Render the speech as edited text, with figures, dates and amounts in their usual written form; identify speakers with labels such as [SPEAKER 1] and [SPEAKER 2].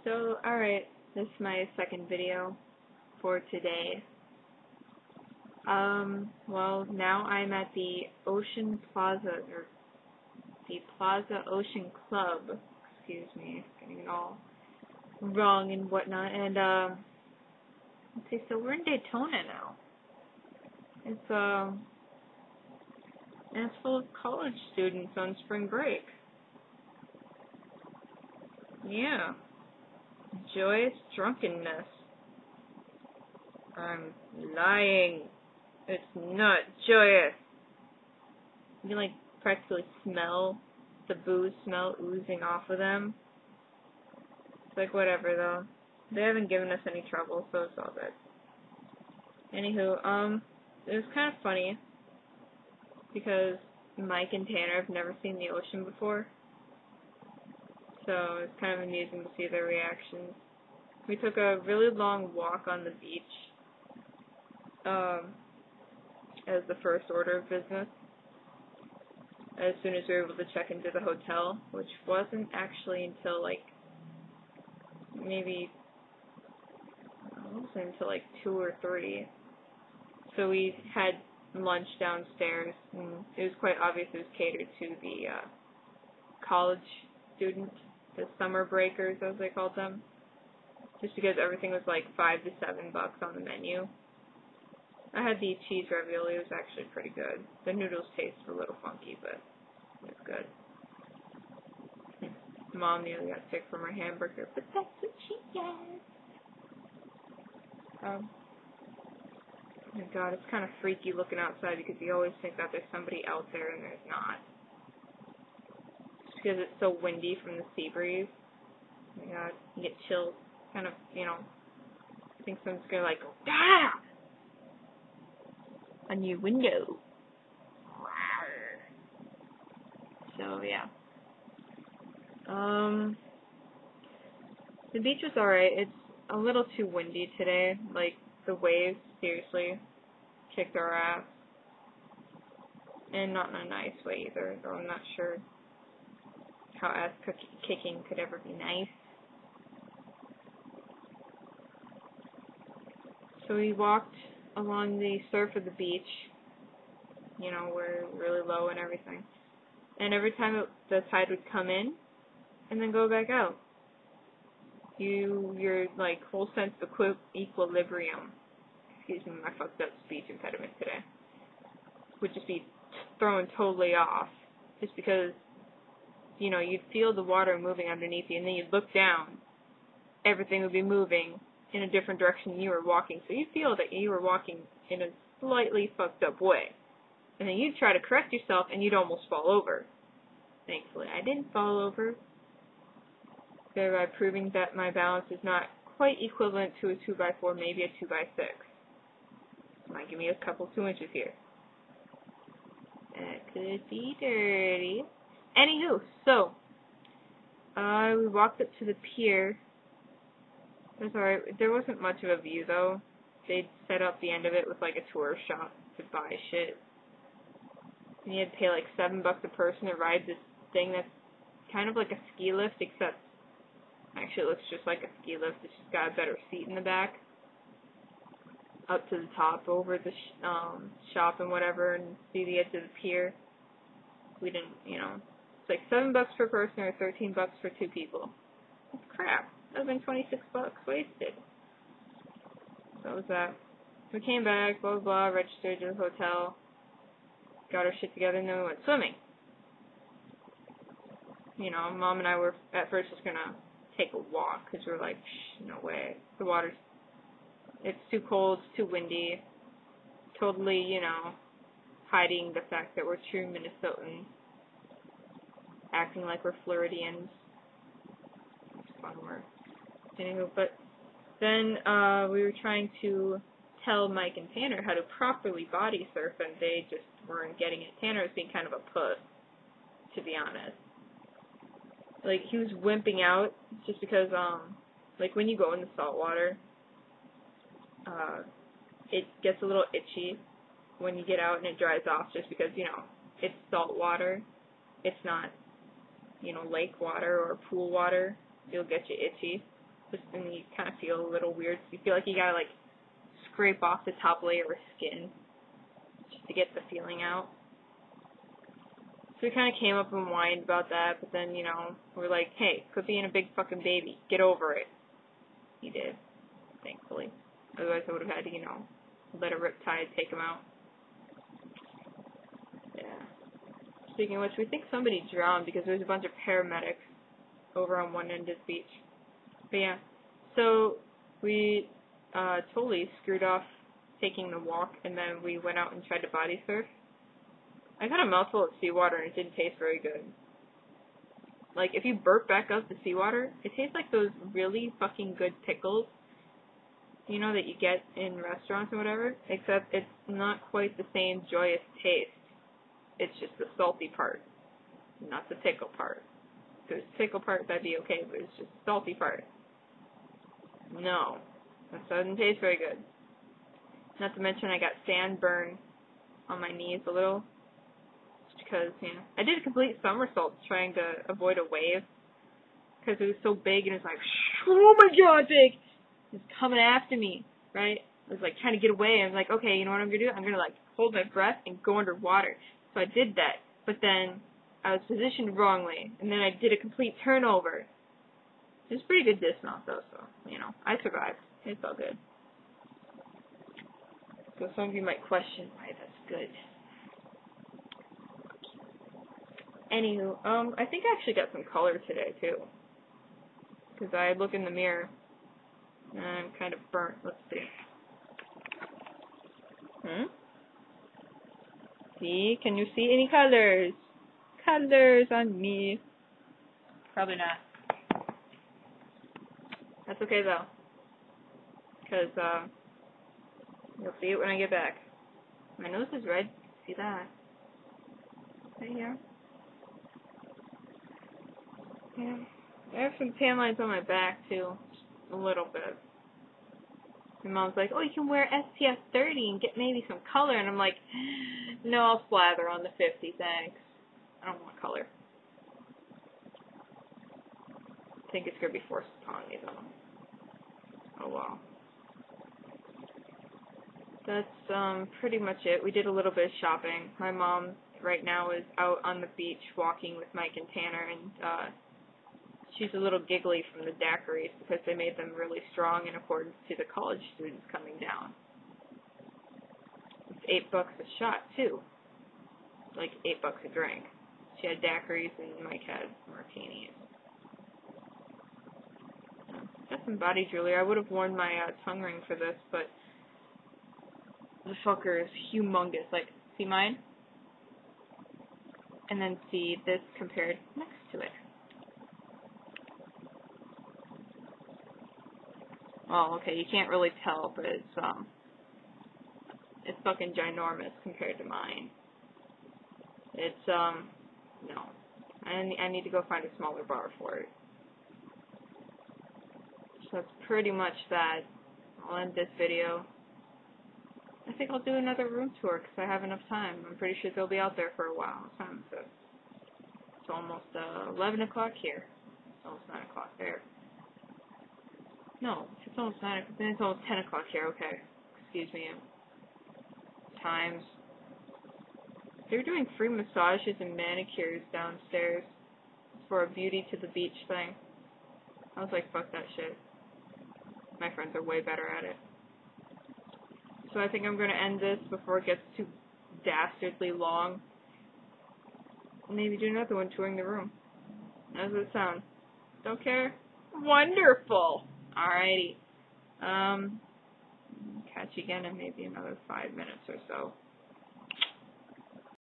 [SPEAKER 1] So, alright, this is my second video for today. Well, now I'm at the Ocean Plaza, or the Plaza Ocean Club, excuse me, getting it all wrong and whatnot, and, let's see, so we're in Daytona now. And it's full of college students on spring break. Yeah. Joyous drunkenness. I'm lying. It's not joyous. You can, like, practically smell the booze smell oozing off of them. It's like, whatever, though. They haven't given us any trouble, so it's all good. Anywho, it was kind of funny because Mike and Tanner have never seen the ocean before. So it's kind of amusing to see their reactions. We took a really long walk on the beach as the first order of business as soon as we were able to check into the hotel, which wasn't actually until like maybe until like 2 or 3. So we had lunch downstairs, and it was quite obvious it was catered to the college students, the summer breakers as they called them, just because everything was like $5 to $7 on the menu. I had the cheese ravioli. It was actually pretty good. The noodles tasted a little funky, but it was good. Mom nearly got sick from her hamburger, but that's what she gets. Oh my god, it's kind of freaky looking outside because you always think that there's somebody out there and there's not. Just because it's so windy from the sea breeze. Oh my god, you get chills. Kind of, you know, I think someone's gonna like go, ah! On your window. So, yeah. The beach was alright. It's a little too windy today. Like, the waves, seriously, kicked our ass. And not in a nice way either, though I'm not sure how ass kicking could ever be nice. So we walked along the surf of the beach, you know, where it's really low and everything. And every time the tide would come in and then go back out, your like whole sense of equilibrium, excuse me, my fucked up speech impediment today, would just be thrown totally off, just because, you know, you'd feel the water moving underneath you, and then you'd look down, everything would be moving in a different direction than you were walking, so you feel that you were walking in a slightly fucked up way. And then you'd try to correct yourself, and you'd almost fall over. Thankfully, I didn't fall over, thereby proving that my balance is not quite equivalent to a 2x4, maybe a 2x6. Might give me a couple 2 inches here. That could be dirty. Anywho, so, we walked up to the pier. It was alright. There wasn't much of a view, though. They'd set up the end of it with, like, a tourist shop to buy shit. And you had to pay, like, $7 a person to ride this thing that's kind of like a ski lift, except actually it looks just like a ski lift. It's just got a better seat in the back. Up to the top, over the shop and whatever, and see the edge of the pier. We didn't, you know, it's like $7 per person or $13 for 2 people. That's crap. That would have been $26 wasted. So that was that. We came back, blah, blah, blah, registered to the hotel, got our shit together, and then we went swimming. You know, Mom and I were at first just gonna take a walk, because we were like, no way. The water's, it's too cold, it's too windy. Totally, you know, hiding the fact that we're true Minnesotans. Acting like we're Floridians. It's a fun word. Anywho, but then we were trying to tell Mike and Tanner how to properly body surf, and they just weren't getting it. Tanner was being kind of a puss, to be honest. Like, he was wimping out just because, like, when you go in the salt water, it gets a little itchy when you get out and it dries off, just because, you know, it's salt water. It's not, you know, lake water or pool water. It'll get you itchy. Just and you kind of feel a little weird. You feel like you gotta like scrape off the top layer of skin just to get the feeling out. So we kind of came up and whined about that, but then, you know, we're like, hey, quit being a big fucking baby. Get over it. He did, thankfully. Otherwise I would have had to, you know, let a riptide take him out. Yeah. Speaking of which, we think somebody drowned because there's a bunch of paramedics over on one end of the beach. But yeah, so we totally screwed off taking the walk, and then we went out and tried to body surf. I got a mouthful of seawater and it didn't taste very good. Like, if you burp back up the seawater, it tastes like those really fucking good pickles, you know, that you get in restaurants and whatever, except it's not quite the same joyous taste. It's just the salty part, not the pickle part. If it was the pickle part, that'd be okay, but it's just the salty part. No, that doesn't taste very good. Not to mention I got sand burn on my knees a little, just because, you know, I did a complete somersault trying to avoid a wave, because it was so big and it was like, oh my god, big! It's coming after me, right? I was like trying to get away. I was like, okay, you know what I'm gonna do? I'm gonna like hold my breath and go underwater. So I did that, but then I was positioned wrongly, and then I did a complete turnover. It was pretty good dismount though, so, you know, I survived. It's all good. So some of you might question why that's good. Anywho, I think I actually got some color today too, because I look in the mirror and I'm kind of burnt. Let's see. See? Can you see any colors? Colors on me. Probably not. That's okay though, because you'll see it when I get back. My nose is red. See that? Right here. Yeah. I have some tan lines on my back too, a little bit. And Mom's like, oh, you can wear SPF 30 and get maybe some color. And I'm like, no, I'll slather on the 50, thanks. I don't want color. I think it's going to be forced upon me, though. Oh, well. That's pretty much it. We did a little bit of shopping. My mom right now is out on the beach walking with Mike and Tanner, and she's a little giggly from the daiquiris because they made them really strong in accordance to the college students coming down. It's $8 a shot, too. Like $8 a drink. She had daiquiris and Mike had martinis. Got some body jewelry. I would have worn my tongue ring for this, but the fucker is humongous. Like, see mine? And then see this compared next to it. Oh, okay, you can't really tell, but it's fucking ginormous compared to mine. It's, no. I need to go find a smaller bar for it. So that's pretty much that. I'll end this video. I think I'll do another room tour because I have enough time. I'm pretty sure they'll be out there for a while. What time is it? It's almost 11 o'clock here. It's almost 9 o'clock there. No, it's almost 9 o'clock. Then it's almost 10 o'clock here. Okay. Excuse me. Times. They're doing free massages and manicures downstairs for a beauty to the beach thing. I was like, fuck that shit. My friends are way better at it. So I think I'm going to end this before it gets too dastardly long. Maybe do another one touring the room. How does it sound? Don't care? Wonderful! Alrighty. Catch you again in maybe another 5 minutes or so.